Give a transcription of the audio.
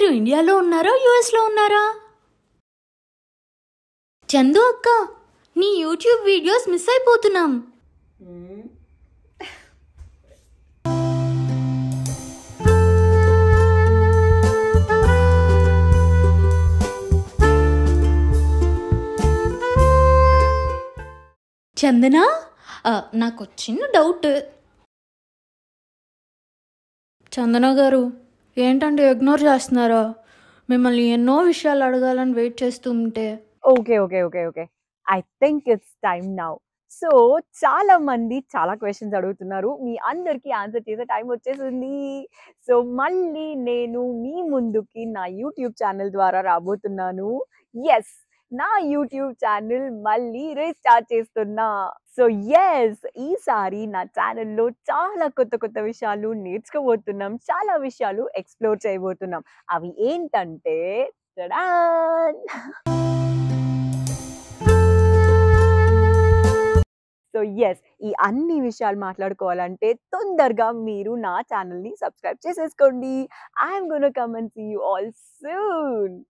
మీరు ఇండియాలో ఉన్నారా, యూఎస్లో ఉన్నారా? చందు అక్క, నీ యూట్యూబ్ వీడియోస్ మిస్ అయిపోతున్నాం. చందనా, నాకు చిన్న డౌట్. చందన గారు, ఏంటంటే ఇగ్నోర్ చేస్తున్నారా? మిమ్మల్ని ఎన్నో విషయాలు అడగాలని వెయిట్ చేస్తూ ఉంటే. Okay. I think it's time now. So చాలా మంది చాలా క్వశ్చన్స్ అడుగుతున్నారు. మీ అందరికీ ఆన్సర్ చేసే టైం వచ్చేసింది. సో మళ్ళీ నేను మీ ముందుకి నా యూట్యూబ్ ఛానల్ ద్వారా రాబోతున్నాను. ఎస్, నా యూట్యూబ్ ఛానల్ మళ్ళీ రీస్టార్ట్ చేస్తున్నా. సో ఎస్, ఈసారి నా ఛానల్లో చాలా కొత్త విషయాలు నేర్చుకోబోతున్నాం. చాలా విషయాలు ఎక్స్ప్లోర్ చేయబోతున్నాం. అవి ఏంటంటే టడాన్! సో ఎస్, ఈ అన్ని విషయాలు మాట్లాడుకోవాలంటే తొందరగా మీరు నా ఛానల్ని సబ్స్క్రైబ్ చేసేసుకోండి. I'm gonna come and see you all soon.